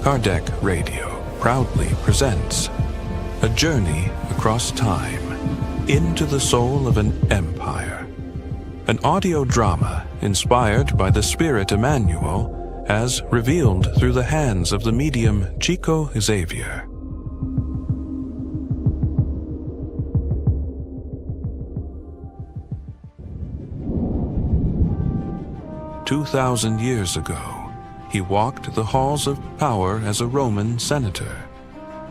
Kardec Radio proudly presents a journey across time into the soul of an empire. An audio drama inspired by the Spirit Emmanuel as revealed through the hands of the medium Chico Xavier. "2,000 years ago, he walked the halls of power as a Roman senator.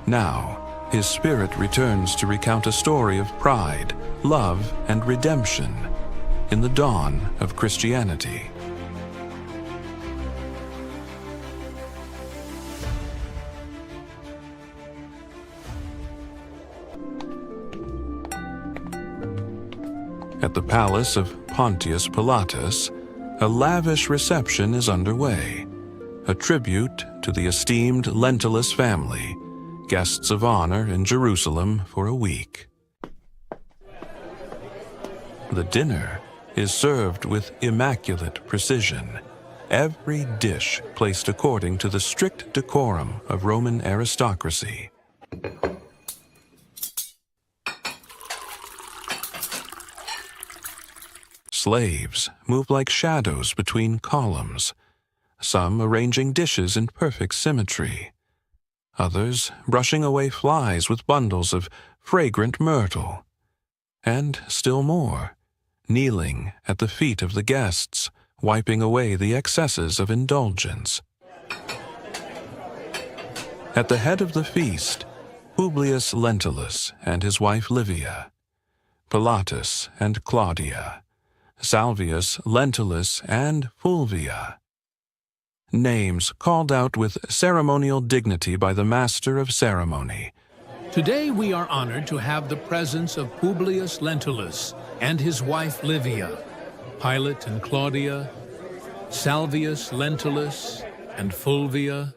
Now, his spirit returns to recount a story of pride, love, and redemption in the dawn of Christianity." At the palace of Pontius Pilatus, a lavish reception is underway, a tribute to the esteemed Lentulus family, guests of honor in Jerusalem for a week. The dinner is served with immaculate precision, every dish placed according to the strict decorum of Roman aristocracy. Slaves move like shadows between columns, some arranging dishes in perfect symmetry, others brushing away flies with bundles of fragrant myrtle, and still more, kneeling at the feet of the guests, wiping away the excesses of indulgence. At the head of the feast, Publius Lentulus and his wife Livia, Pilatus and Claudia, Salvius, Lentulus, and Fulvia. Names called out with ceremonial dignity by the master of ceremony. Today we are honored to have the presence of Publius Lentulus and his wife Livia, Pilate and Claudia, Salvius, Lentulus, and Fulvia.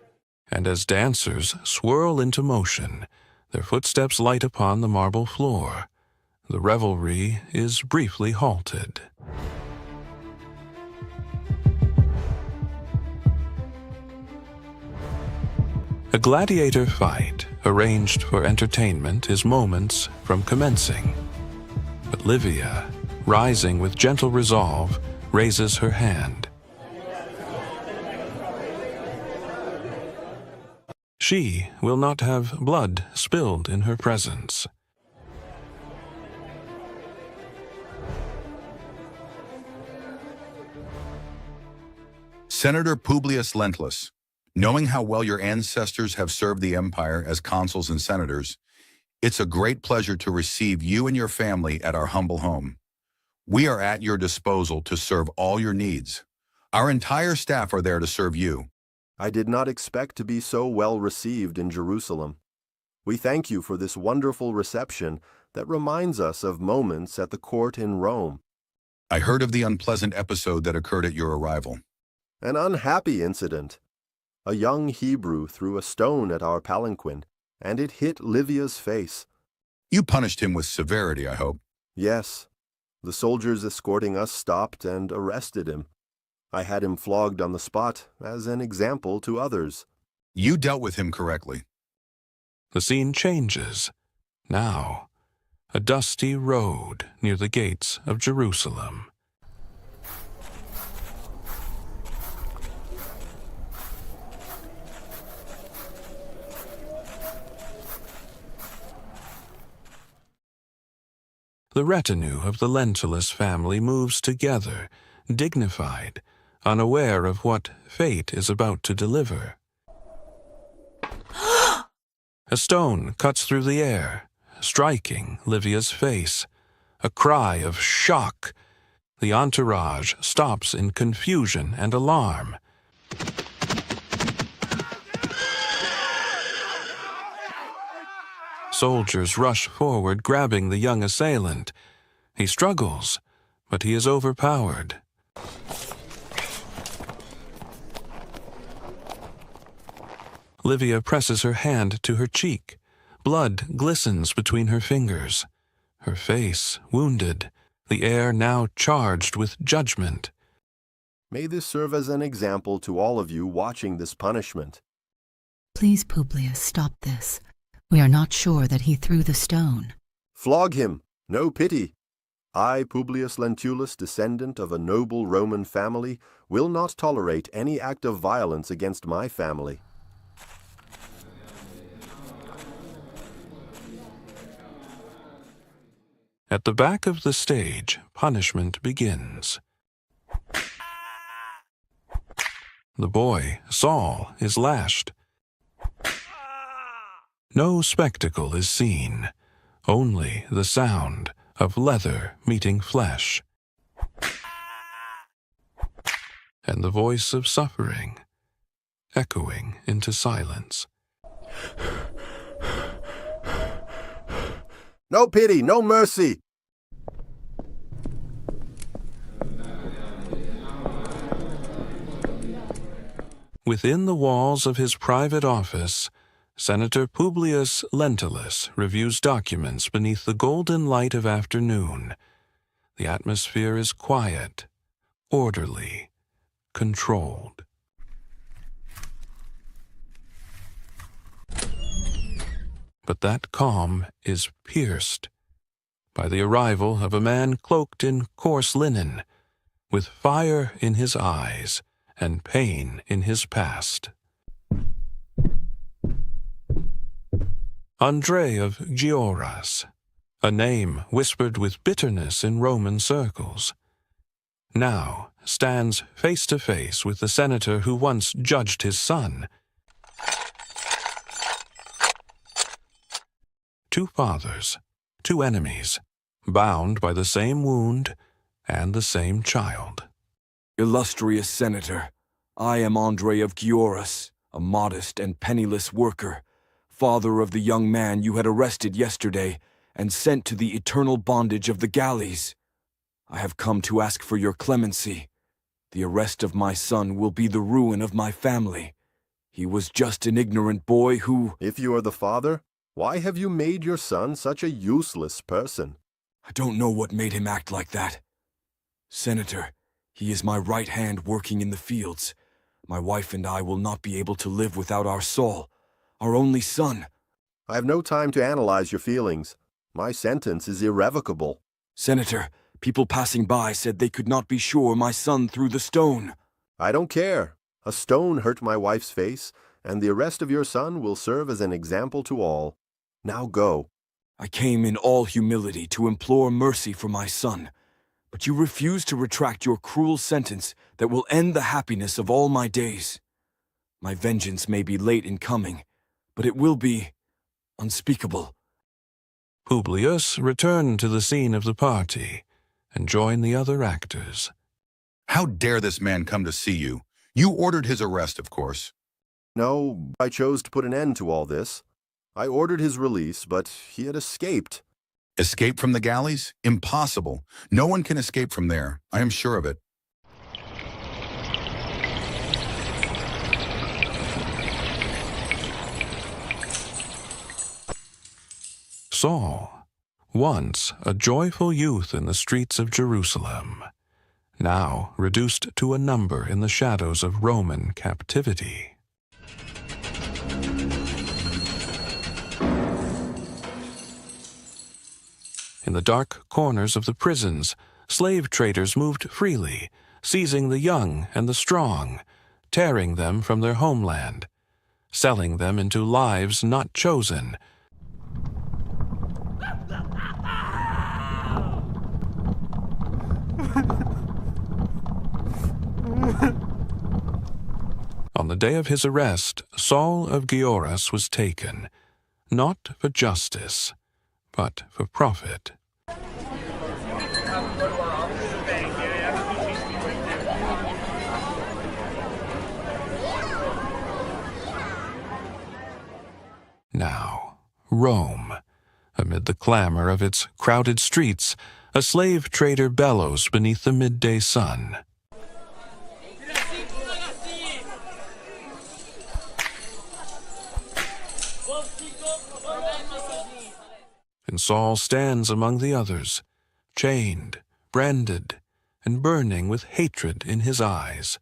And as dancers swirl into motion, their footsteps light upon the marble floor, the revelry is briefly halted. A gladiator fight arranged for entertainment is moments from commencing. But Livia, rising with gentle resolve, raises her hand. She will not have blood spilled in her presence. Senator Publius Lentulus, knowing how well your ancestors have served the empire as consuls and senators, it's a great pleasure to receive you and your family at our humble home. We are at your disposal to serve all your needs. Our entire staff are there to serve you. I did not expect to be so well received in Jerusalem. We thank you for this wonderful reception that reminds us of moments at the court in Rome. I heard of the unpleasant episode that occurred at your arrival. An unhappy incident. A young Hebrew threw a stone at our palanquin, and it hit Livia's face. You punished him with severity, I hope. Yes. The soldiers escorting us stopped and arrested him. I had him flogged on the spot as an example to others. You dealt with him correctly. The scene changes. Now, a dusty road near the gates of Jerusalem. The retinue of the Lentulus family moves together, dignified, unaware of what fate is about to deliver. A stone cuts through the air, striking Livia's face. A cry of shock. The entourage stops in confusion and alarm. Soldiers rush forward, grabbing the young assailant. He struggles, but he is overpowered. Livia presses her hand to her cheek. Blood glistens between her fingers. Her face wounded, the air now charged with judgment. May this serve as an example to all of you watching this punishment. Please, Publius, stop this. We are not sure that he threw the stone. Flog him, no pity. I, Publius Lentulus, descendant of a noble Roman family, will not tolerate any act of violence against my family. At the back of the stage, punishment begins. The boy, Saul, is lashed. No spectacle is seen, only the sound of leather meeting flesh, and the voice of suffering echoing into silence. No pity, no mercy! Within the walls of his private office, Senator Publius Lentulus reviews documents beneath the golden light of afternoon. The atmosphere is quiet, orderly, controlled. But that calm is pierced by the arrival of a man cloaked in coarse linen, with fire in his eyes and pain in his past. André of Gioras, a name whispered with bitterness in Roman circles, now stands face to face with the senator who once judged his son. Two fathers, two enemies, bound by the same wound and the same child. Illustrious Senator, I am André of Gioras, a modest and penniless worker, father of the young man you had arrested yesterday and sent to the eternal bondage of the galleys. I have come to ask for your clemency. The arrest of my son will be the ruin of my family. He was just an ignorant boy who— If you are the father, why have you made your son such a useless person? I don't know what made him act like that. Senator, he is my right hand working in the fields. My wife and I will not be able to live without our Saul, our only son. I have no time to analyze your feelings. My sentence is irrevocable. Senator, people passing by said they could not be sure my son threw the stone. I don't care. A stone hurt my wife's face, and the arrest of your son will serve as an example to all. Now go. I came in all humility to implore mercy for my son, but you refuse to retract your cruel sentence that will end the happiness of all my days. My vengeance may be late in coming, but it will be unspeakable. Publius returned to the scene of the party and joined the other actors. How dare this man come to see you? You ordered his arrest, of course. No, I chose to put an end to all this. I ordered his release, but he had escaped. Escape from the galleys? Impossible. No one can escape from there. I am sure of it. Saul, once a joyful youth in the streets of Jerusalem, now reduced to a number in the shadows of Roman captivity. In the dark corners of the prisons, slave traders moved freely, seizing the young and the strong, tearing them from their homeland, selling them into lives not chosen. On the day of his arrest, Saul of Gioras was taken, not for justice, but for profit. Now, Rome. Amid the clamor of its crowded streets, a slave trader bellows beneath the midday sun. And Saul stands among the others, chained, branded, and burning with hatred in his eyes.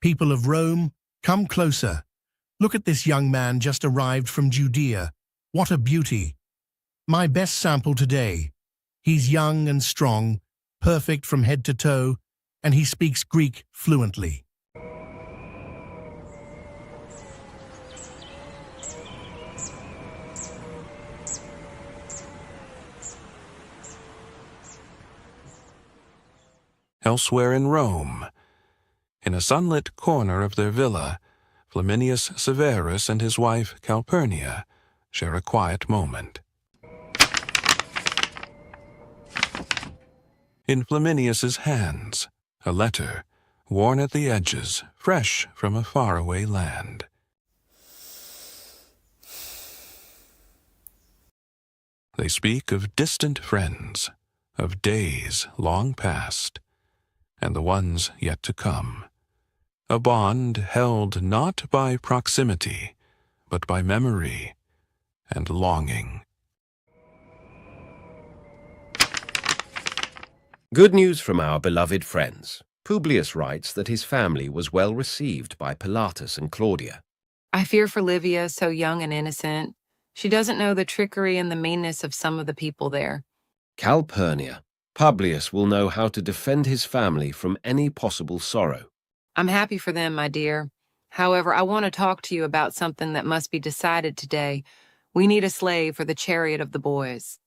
People of Rome, come closer. Look at this young man just arrived from Judea. What a beauty! My best sample today. He's young and strong, perfect from head to toe, and he speaks Greek fluently. Elsewhere in Rome, in a sunlit corner of their villa, Flaminius Severus and his wife Calpurnia share a quiet moment. In Flaminius's hands, a letter, worn at the edges, fresh from a faraway land. They speak of distant friends, of days long past, and the ones yet to come. A bond held not by proximity, but by memory and longing. Good news from our beloved friends. Publius writes that his family was well received by Pilatus and Claudia. I fear for Livia, so young and innocent. She doesn't know the trickery and the meanness of some of the people there. Calpurnia. Publius will know how to defend his family from any possible sorrow. I'm happy for them, my dear. However, I want to talk to you about something that must be decided today. We need a slave for the chariot of the boys.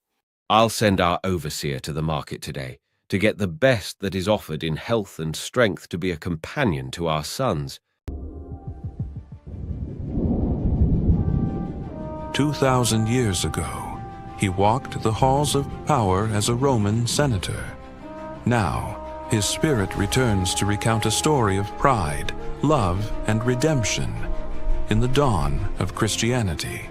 I'll send our overseer to the market today to get the best that is offered in health and strength to be a companion to our sons. 2,000 years ago, he walked the halls of power as a Roman senator. Now, his spirit returns to recount a story of pride, love, and redemption in the dawn of Christianity.